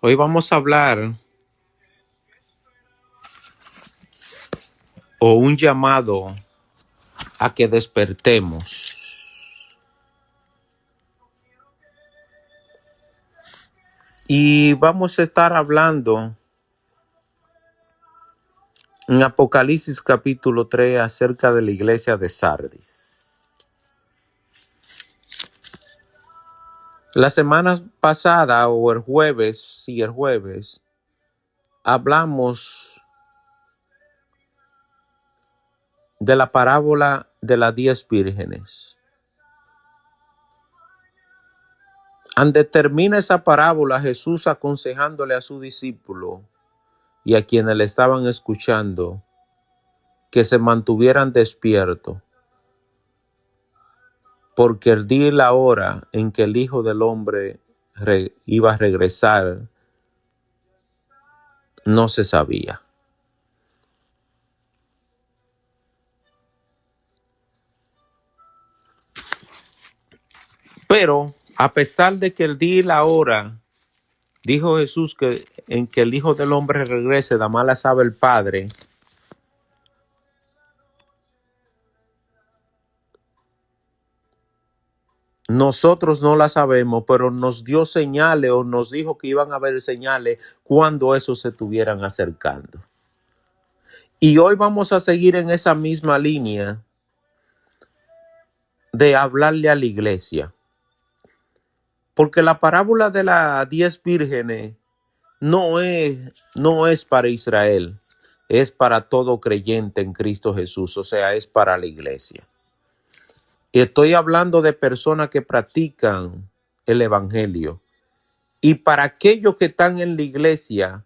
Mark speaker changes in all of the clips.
Speaker 1: Hoy vamos a hablar o un llamado a que despertemos. Y vamos a estar hablando en Apocalipsis capítulo 3 acerca de la iglesia de Sardis. La semana pasada o el jueves, hablamos de la parábola de las 10 vírgenes. Ante termina esa parábola, Jesús aconsejándole a su discípulo y a quienes le estaban escuchando que se mantuvieran despiertos, porque el día y la hora en que el Hijo del Hombre iba a regresar no se sabía. Pero a pesar de que el día y la hora, dijo Jesús, que en que el Hijo del Hombre regrese, la mala sabe el Padre. Nosotros no la sabemos, pero nos dio señales o nos dijo que iban a haber señales cuando eso se estuvieran acercando. Y hoy vamos a seguir en esa misma línea de hablarle a la iglesia. Porque la parábola de las 10 vírgenes no es para Israel, es para todo creyente en Cristo Jesús, o sea, es para la iglesia. Y estoy hablando de personas que practican el evangelio. Y para aquellos que están en la iglesia,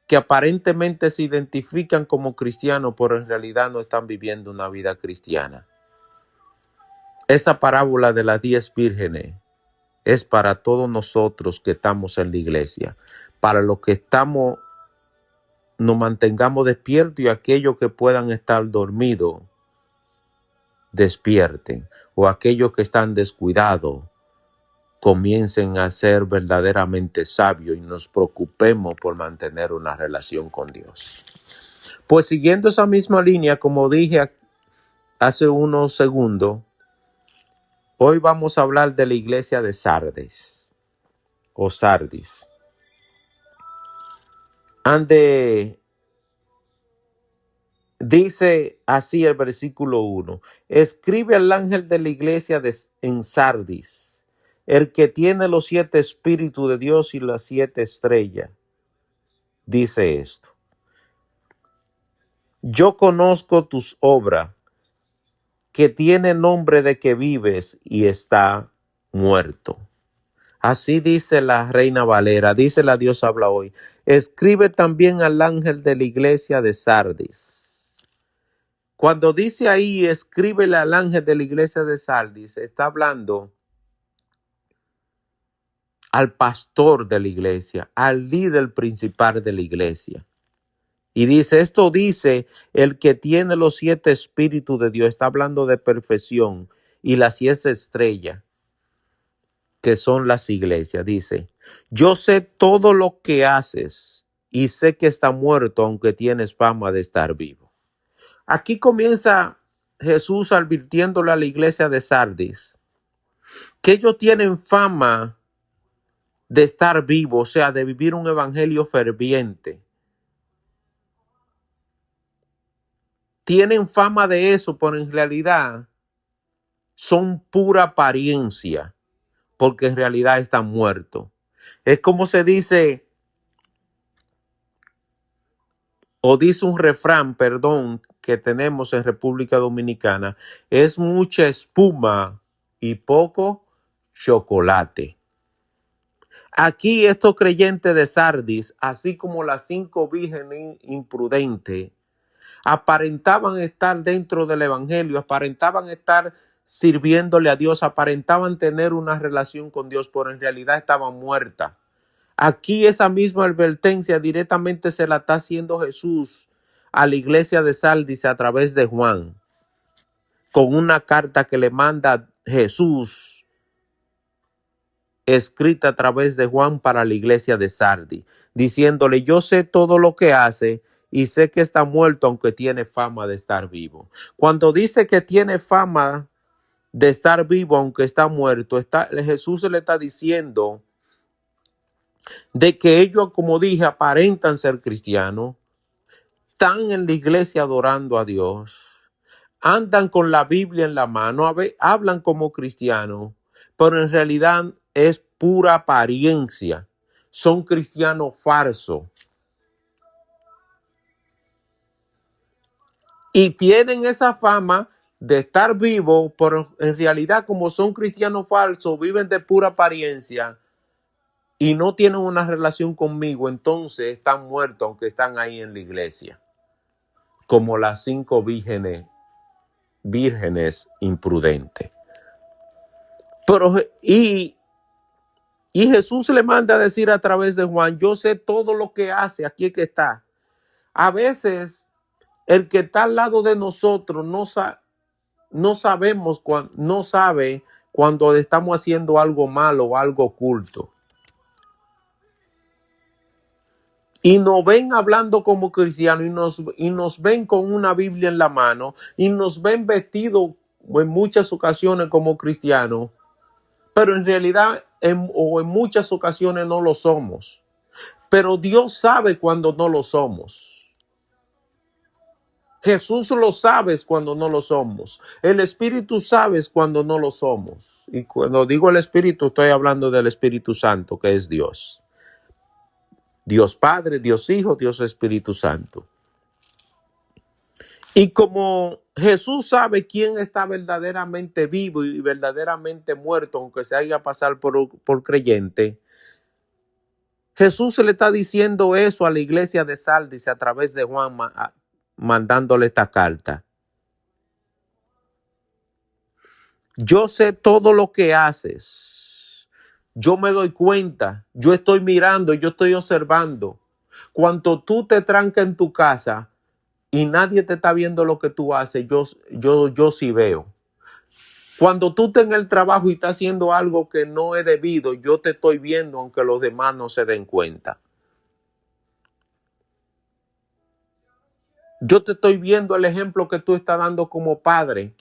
Speaker 1: que aparentemente se identifican como cristianos, pero en realidad no están viviendo una vida cristiana. Esa parábola de las 10 vírgenes es para todos nosotros que estamos en la iglesia, para los que nos mantengamos despiertos, y aquellos que puedan estar dormidos, despierten, o aquellos que están descuidados, comiencen a ser verdaderamente sabios y nos preocupemos por mantener una relación con Dios. Pues siguiendo esa misma línea, como dije hace unos segundos, hoy vamos a hablar de la iglesia de Sardis o Sardis. Dice así el versículo 1: escribe al ángel de la iglesia en Sardis, el que tiene los 7 espíritus de Dios y las 7 estrellas. Dice esto: yo conozco tus obras, que tiene nombre de que vives y está muerto. Así dice la Reina Valera, dice la Dios habla hoy. Escribe también al ángel de la iglesia de Sardis. Cuando dice ahí, escríbele al ángel de la iglesia de Sardis, está hablando al pastor de la iglesia, al líder principal de la iglesia. Y dice, esto dice el que tiene los 7 espíritus de Dios, está hablando de perfección, y las 7 estrellas, que son las iglesias. Dice, yo sé todo lo que haces y sé que está muerto, aunque tienes fama de estar vivo. Aquí comienza Jesús advirtiéndole a la iglesia de Sardis que ellos tienen fama de estar vivos, o sea, de vivir un evangelio ferviente. Tienen fama de eso, pero en realidad son pura apariencia, porque en realidad están muertos. Es como se dice, o dice un refrán, que tenemos en República Dominicana: es mucha espuma y poco chocolate. Aquí estos creyentes de Sardis, así como las 5 vírgenes imprudentes, aparentaban estar dentro del evangelio, aparentaban estar sirviéndole a Dios, aparentaban tener una relación con Dios, pero en realidad estaban muertas. Aquí esa misma advertencia directamente se la está haciendo Jesús a la iglesia de Sardis a través de Juan, con una carta que le manda Jesús escrita a través de Juan para la iglesia de Sardi, diciéndole: yo sé todo lo que hace y sé que está muerto, aunque tiene fama de estar vivo. Cuando dice que tiene fama de estar vivo, aunque está muerto, Jesús le está diciendo de que ellos, como dije, aparentan ser cristianos, están en la iglesia adorando a Dios, andan con la Biblia en la mano, hablan como cristianos, pero en realidad es pura apariencia. Son cristianos falsos. Y tienen esa fama de estar vivos, pero en realidad, como son cristianos falsos, viven de pura apariencia y no tienen una relación conmigo, entonces están muertos aunque están ahí en la iglesia. Como las 5 vírgenes imprudentes. Pero, y Jesús le manda a decir a través de Juan: yo sé todo lo que hace. Aquí es que está. A veces el que está al lado de nosotros no sabe cuando estamos haciendo algo malo o algo oculto. Y nos ven hablando como cristianos y nos ven con una Biblia en la mano y nos ven vestidos en muchas ocasiones como cristianos, pero en realidad en muchas ocasiones no lo somos. Pero Dios sabe cuando no lo somos. Jesús lo sabe cuando no lo somos. El Espíritu sabe cuando no lo somos. Y cuando digo el Espíritu, estoy hablando del Espíritu Santo, que es Dios. Dios Padre, Dios Hijo, Dios Espíritu Santo. Y como Jesús sabe quién está verdaderamente vivo y verdaderamente muerto, aunque se haya pasado por creyente, Jesús se le está diciendo eso a la iglesia de Sardis a través de Juan, mandándole esta carta. Yo sé todo lo que haces. Yo me doy cuenta. Yo estoy mirando, yo estoy observando. Cuando tú te trancas en tu casa y nadie te está viendo lo que tú haces, yo sí veo. Cuando tú estás en el trabajo y estás haciendo algo que no es debido, yo te estoy viendo aunque los demás no se den cuenta. Yo te estoy viendo el ejemplo que tú estás dando como padre,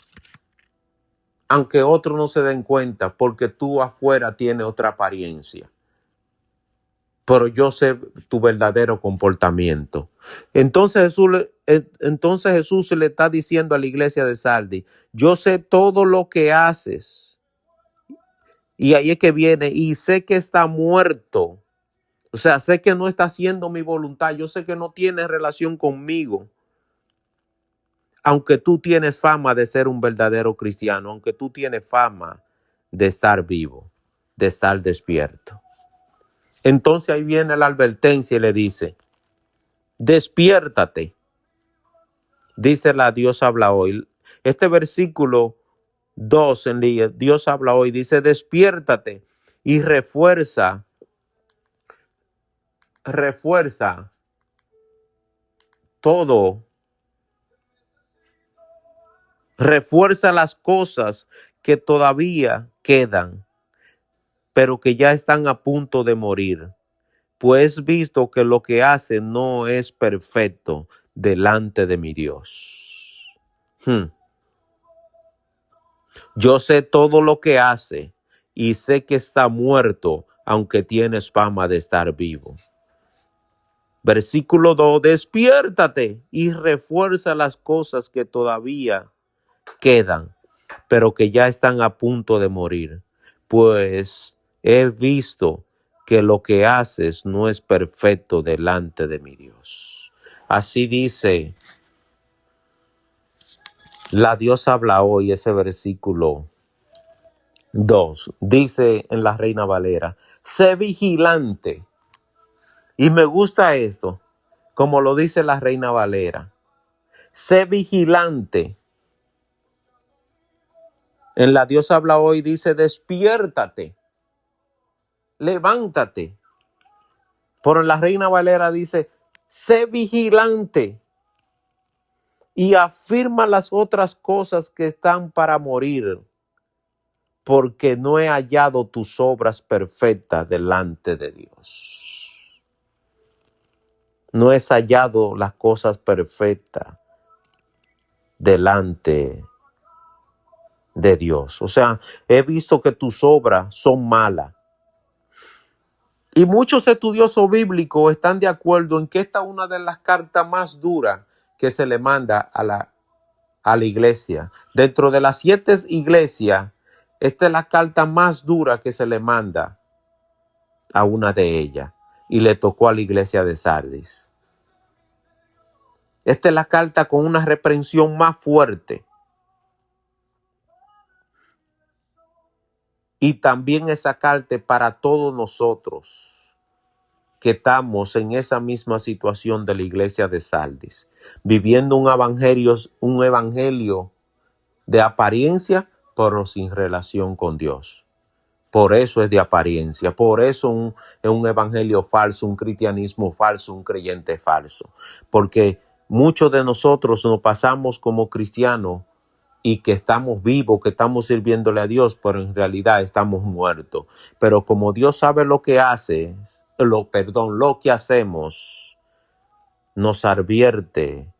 Speaker 1: aunque otros no se den cuenta, porque tú afuera tienes otra apariencia. Pero yo sé tu verdadero comportamiento. Entonces Jesús le está diciendo a la iglesia de Sardis: yo sé todo lo que haces. Y ahí es que viene, y sé que está muerto. O sea, sé que no está haciendo mi voluntad. Yo sé que no tiene relación conmigo. Aunque tú tienes fama de ser un verdadero cristiano, aunque tú tienes fama de estar vivo, de estar despierto. Entonces ahí viene la advertencia y le dice: despiértate. Dice la Dios habla hoy. Este versículo 2 en Dios habla hoy dice: despiértate y refuerza todo. Refuerza las cosas que todavía quedan, pero que ya están a punto de morir. Pues visto que lo que hace no es perfecto delante de mi Dios. Yo sé todo lo que hace y sé que está muerto, aunque tienes fama de estar vivo. Versículo 2, despiértate y refuerza las cosas que todavía quedan, pero que ya están a punto de morir. Pues he visto que lo que haces no es perfecto delante de mi Dios. Así dice la Dios habla hoy, ese versículo 2. Dice en la Reina Valera: sé vigilante. Y me gusta esto, como lo dice la Reina Valera. Sé vigilante. En la Dios habla hoy dice: despiértate, levántate. Pero en la Reina Valera dice: sé vigilante y afirma las otras cosas que están para morir. porque no he hallado tus obras perfectas delante de Dios. No he hallado las cosas perfectas delante de Dios. O sea, he visto que tus obras son malas. Y muchos estudiosos bíblicos están de acuerdo en que esta es una de las cartas más duras que se le manda a la iglesia. Dentro de las 7 iglesias, esta es la carta más dura que se le manda a una de ellas. Y le tocó a la iglesia de Sardis. Esta es la carta con una reprensión más fuerte. Y también esa carta para todos nosotros que estamos en esa misma situación de la iglesia de Sardis, viviendo un evangelio de apariencia, pero sin relación con Dios. Por eso es de apariencia, por eso es un evangelio falso, un cristianismo falso, un creyente falso. Porque muchos de nosotros nos pasamos como cristianos y que estamos vivos, que estamos sirviéndole a Dios, pero en realidad estamos muertos. Pero como Dios sabe lo que hace, lo que hacemos, nos advierte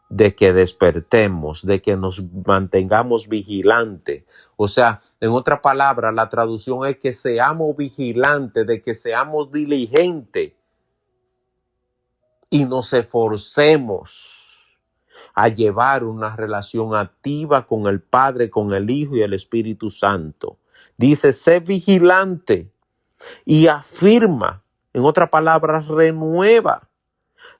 Speaker 1: de que despertemos, de que nos mantengamos vigilantes. O sea, en otra palabra, la traducción es que seamos vigilantes, de que seamos diligentes y nos esforcemos a llevar una relación activa con el Padre, con el Hijo y el Espíritu Santo. Dice, sé vigilante y afirma, en otra palabra, renueva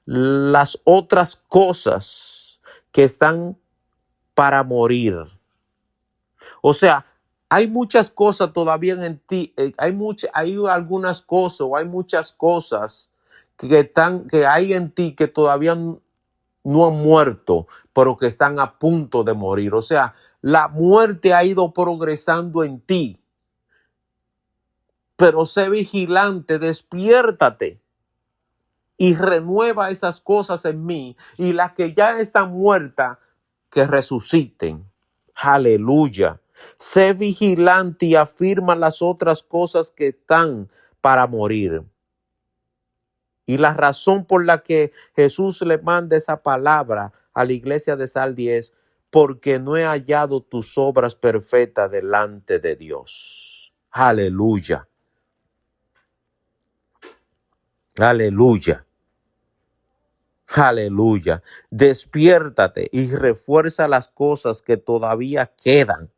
Speaker 1: las otras cosas que están para morir. O sea, hay muchas cosas todavía en ti, hay algunas cosas o hay muchas cosas que hay en ti que todavía no han muerto, pero que están a punto de morir. O sea, la muerte ha ido progresando en ti. Pero sé vigilante, despiértate y renueva esas cosas en mí, y las que ya están muertas, que resuciten. Aleluya. Sé vigilante y afirma las otras cosas que están para morir. Y la razón por la que Jesús le manda esa palabra a la iglesia de Sardis es porque no he hallado tus obras perfectas delante de Dios. Aleluya. Aleluya. Aleluya. Despiértate y refuerza las cosas que todavía quedan,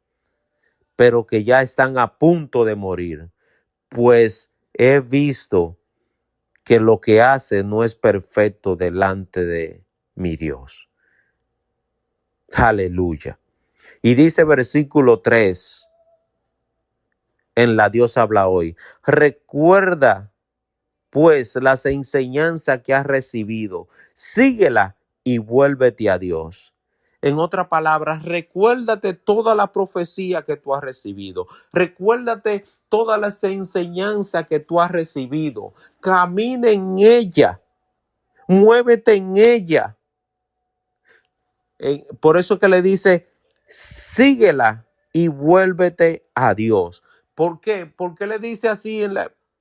Speaker 1: pero que ya están a punto de morir. Pues he visto que lo que hace no es perfecto delante de mi Dios. Aleluya. Y dice versículo 3, en la Dios habla hoy, recuerda pues las enseñanzas que has recibido, síguela y vuélvete a Dios. En otras palabras, recuérdate toda la profecía que tú has recibido. Recuérdate todas las enseñanzas que tú has recibido. Camina en ella. Muévete en ella. Por eso que le dice, síguela y vuélvete a Dios. ¿Por qué? Porque le dice así,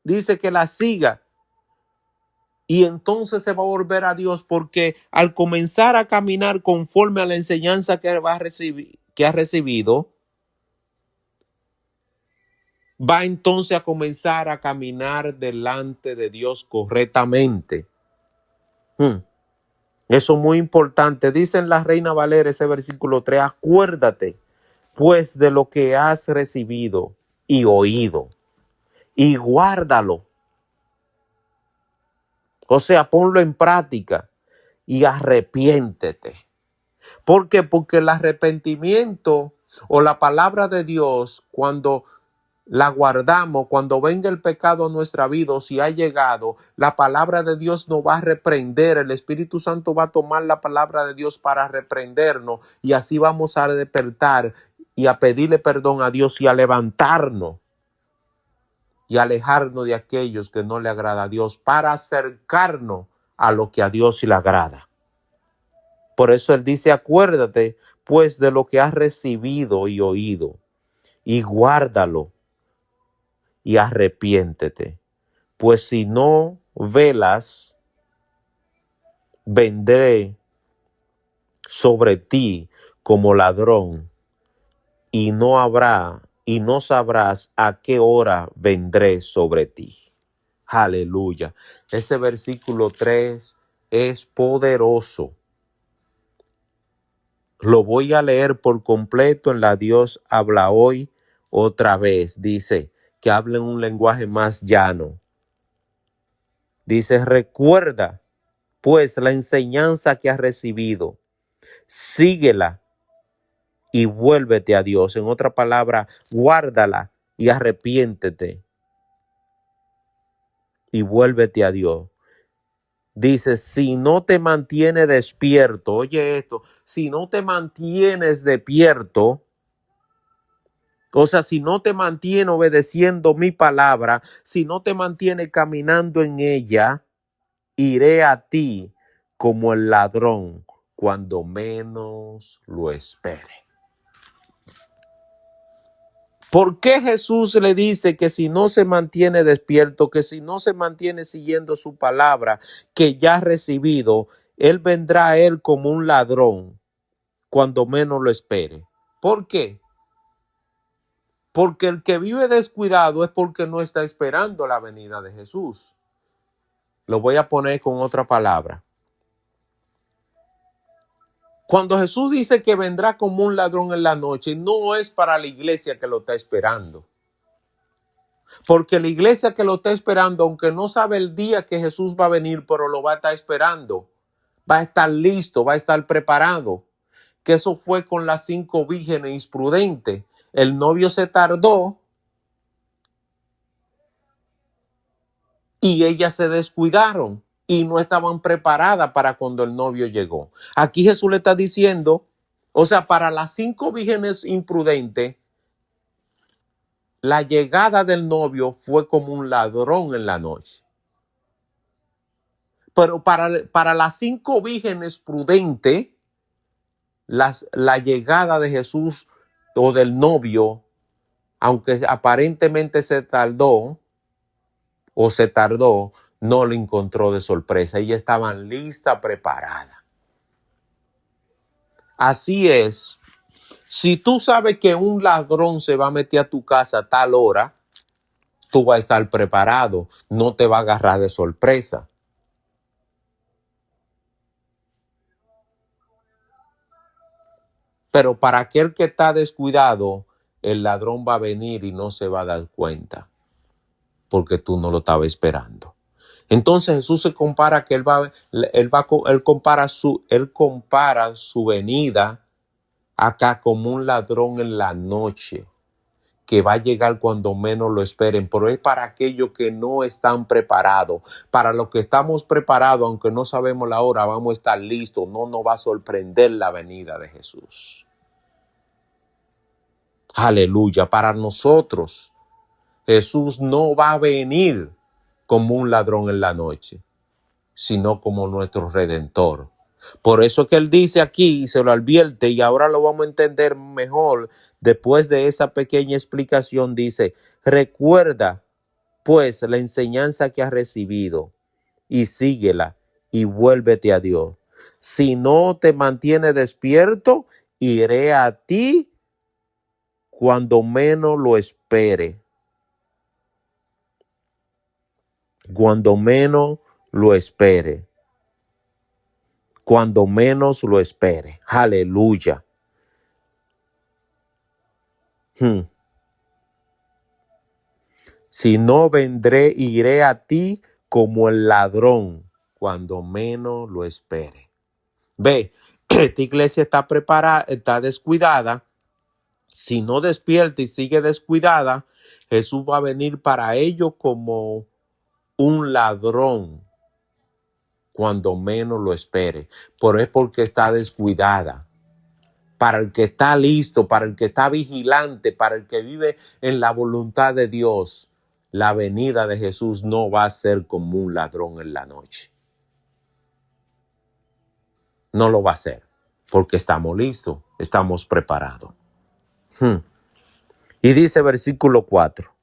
Speaker 1: dice que la siga. Y entonces se va a volver a Dios, porque al comenzar a caminar conforme a la enseñanza que ha recibido, va entonces a comenzar a caminar delante de Dios correctamente. Eso es muy importante. Dice en la Reina Valera ese versículo 3, acuérdate pues de lo que has recibido y oído y guárdalo. O sea, ponlo en práctica y arrepiéntete. ¿Por qué? Porque el arrepentimiento o la palabra de Dios, cuando la guardamos, cuando venga el pecado a nuestra vida, o si ha llegado, la palabra de Dios nos va a reprender. El Espíritu Santo va a tomar la palabra de Dios para reprendernos, y así vamos a despertar y a pedirle perdón a Dios y a levantarnos y alejarnos de aquellos que no le agrada a Dios, para acercarnos a lo que a Dios sí le agrada. Por eso él dice, acuérdate pues de lo que has recibido y oído y guárdalo y arrepiéntete. Pues si no velas, vendré sobre ti como ladrón y no sabrás a qué hora vendré sobre ti. Aleluya. Ese versículo 3 es poderoso. Lo voy a leer por completo en la Dios habla hoy otra vez. Dice que hable en un lenguaje más llano. Dice, recuerda pues la enseñanza que has recibido, síguela y vuélvete a Dios. En otra palabra, guárdala y arrepiéntete y vuélvete a Dios. Dice, si no te mantienes despierto, oye esto, si no te mantienes despierto, o sea, si no te mantienes obedeciendo mi palabra, si no te mantienes caminando en ella, iré a ti como el ladrón cuando menos lo espere. ¿Por qué Jesús le dice que si no se mantiene despierto, que si no se mantiene siguiendo su palabra que ya ha recibido, Él vendrá a él como un ladrón cuando menos lo espere? ¿Por qué? Porque el que vive descuidado es porque no está esperando la venida de Jesús. Lo voy a poner con otra palabra. Cuando Jesús dice que vendrá como un ladrón en la noche, no es para la iglesia que lo está esperando. Porque la iglesia que lo está esperando, aunque no sabe el día que Jesús va a venir, pero lo va a estar esperando, va a estar listo, va a estar preparado. Que eso fue con las 5 vírgenes imprudentes. El novio se tardó y ellas se descuidaron y no estaban preparadas para cuando el novio llegó. Aquí Jesús le está diciendo, o sea, para las 5 vírgenes imprudentes, la llegada del novio fue como un ladrón en la noche. Pero para las 5 vírgenes prudentes, la llegada de Jesús o del novio, aunque aparentemente se tardó, no lo encontró de sorpresa. Ellas estaban listas, preparadas. Así es. Si tú sabes que un ladrón se va a meter a tu casa a tal hora, tú vas a estar preparado. No te va a agarrar de sorpresa. Pero para aquel que está descuidado, el ladrón va a venir y no se va a dar cuenta, porque tú no lo estabas esperando. Entonces Jesús se compara que él compara su venida acá como un ladrón en la noche, que va a llegar cuando menos lo esperen, pero es para aquellos que no están preparados. Para los que estamos preparados, aunque no sabemos la hora, vamos a estar listos. No nos va a sorprender la venida de Jesús. Aleluya. Para nosotros, Jesús no va a venir como un ladrón en la noche, sino como nuestro Redentor. Por eso que él dice aquí y se lo advierte, y ahora lo vamos a entender mejor después de esa pequeña explicación. Dice, recuerda pues la enseñanza que has recibido y síguela y vuélvete a Dios. Si no te mantienes despierto, iré a ti cuando menos lo espere. Cuando menos lo espere. Cuando menos lo espere. Aleluya. Si no vendré, iré a ti como el ladrón, cuando menos lo espere. Ve, esta iglesia está preparada, está descuidada. Si no despierta y sigue descuidada, Jesús va a venir para ellos como un ladrón, cuando menos lo espere. Pero es porque está descuidada. Para el que está listo, para el que está vigilante, para el que vive en la voluntad de Dios, la venida de Jesús no va a ser como un ladrón en la noche. No lo va a hacer, porque estamos listos, estamos preparados. Y dice versículo 4.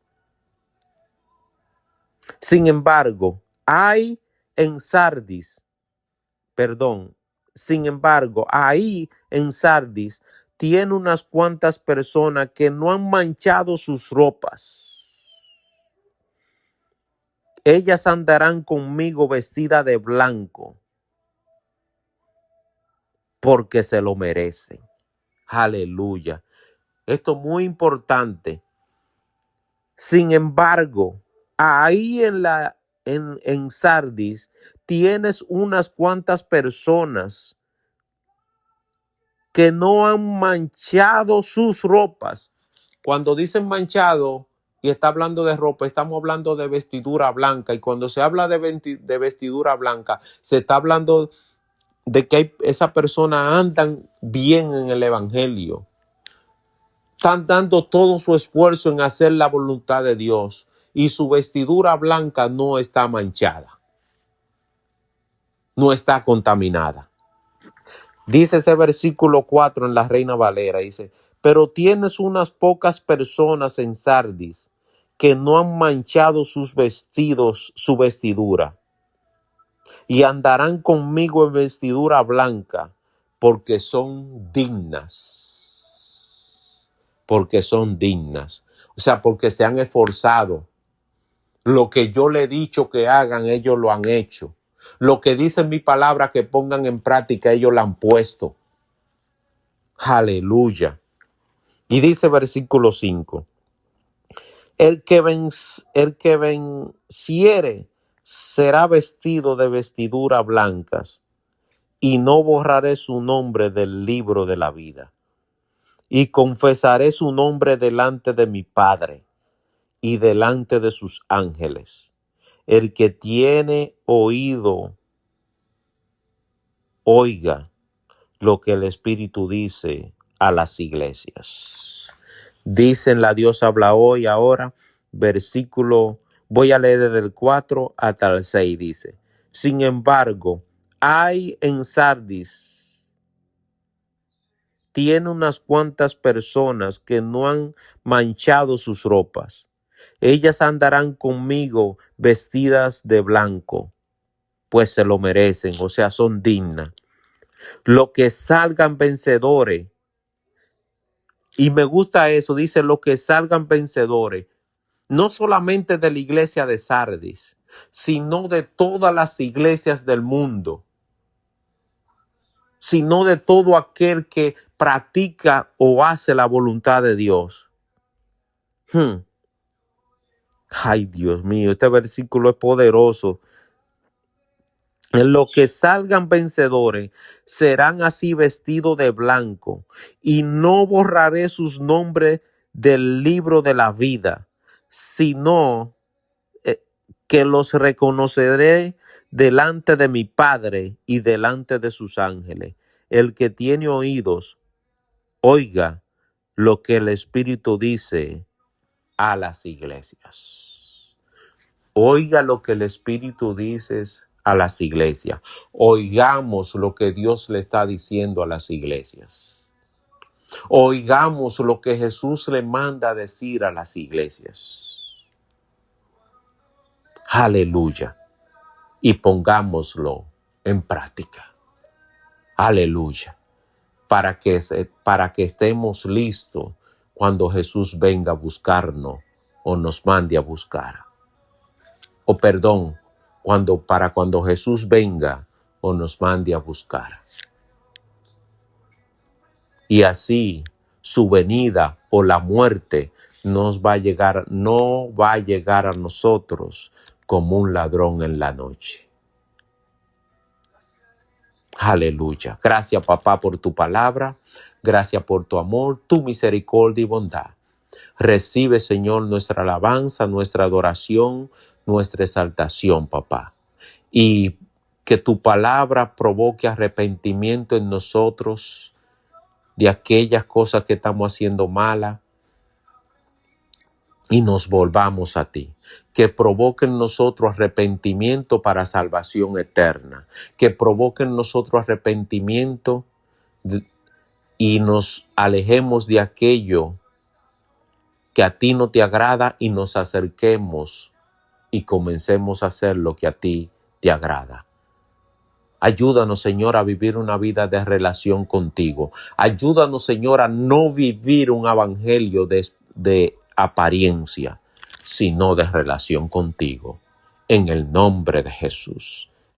Speaker 1: Sin embargo, hay en Sardis, sin embargo, ahí en Sardis tiene unas cuantas personas que no han manchado sus ropas. Ellas andarán conmigo vestidas de blanco, porque se lo merecen. Aleluya. Esto es muy importante. Sin embargo, ahí en Sardis tienes unas cuantas personas que no han manchado sus ropas. Cuando dicen manchado y está hablando de ropa, estamos hablando de vestidura blanca. Y cuando se habla de vestidura blanca, se está hablando de que esa persona andan bien en el evangelio. Están dando todo su esfuerzo en hacer la voluntad de Dios y su vestidura blanca no está manchada, no está contaminada. Dice ese versículo 4 en la Reina Valera, dice, pero tienes unas pocas personas en Sardis que no han manchado sus vestidos, su vestidura, y andarán conmigo en vestidura blanca, porque son dignas. Porque son dignas. O sea, porque se han esforzado. Lo que yo le he dicho que hagan, ellos lo han hecho. Lo que dice mi palabra que pongan en práctica, ellos lo han puesto. Aleluya. Y dice versículo 5. El que venciere será vestido de vestiduras blancas, y no borraré su nombre del libro de la vida. Y confesaré su nombre delante de mi Padre y delante de sus ángeles. El que tiene oído, oiga lo que el Espíritu dice a las iglesias. Dicen la Dios habla hoy ahora, versículo, voy a leer desde el 4 hasta el 6, dice. Sin embargo, hay en Sardis, tiene unas cuantas personas que no han manchado sus ropas. Ellas andarán conmigo vestidas de blanco, pues se lo merecen, o sea, son dignas. Los que salgan vencedores, y me gusta eso, dice, los que salgan vencedores, no solamente de la iglesia de Sardis, sino de todas las iglesias del mundo, sino de todo aquel que practica o hace la voluntad de Dios. Ay, Dios mío, este versículo es poderoso. En lo que salgan vencedores serán así vestidos de blanco, y no borraré sus nombres del libro de la vida, sino que los reconoceré delante de mi Padre y delante de sus ángeles. El que tiene oídos, oiga lo que el Espíritu dice a las iglesias. Oiga lo que el Espíritu dice a las iglesias. Oigamos lo que Dios le está diciendo a las iglesias. Oigamos lo que Jesús le manda decir a las iglesias. Aleluya. Y pongámoslo en práctica. Aleluya. Para que estemos listos cuando Jesús venga a buscarnos o nos mande a buscar. Para cuando Jesús venga o nos mande a buscar. Y así su venida o la muerte no va a llegar a nosotros como un ladrón en la noche. Aleluya. Gracias, papá, por tu palabra. Gracias por tu amor, tu misericordia y bondad. Recibe, Señor, nuestra alabanza, nuestra adoración, nuestra exaltación, papá. Y que tu palabra provoque arrepentimiento en nosotros de aquellas cosas que estamos haciendo malas y nos volvamos a ti. Que provoque en nosotros arrepentimiento para salvación eterna. Que provoque en nosotros arrepentimiento y nos alejemos de aquello que a ti no te agrada y nos acerquemos y comencemos a hacer lo que a ti te agrada. Ayúdanos, Señor, a vivir una vida de relación contigo. Ayúdanos, Señor, a no vivir un evangelio de apariencia, sino de relación contigo. En el nombre de Jesús.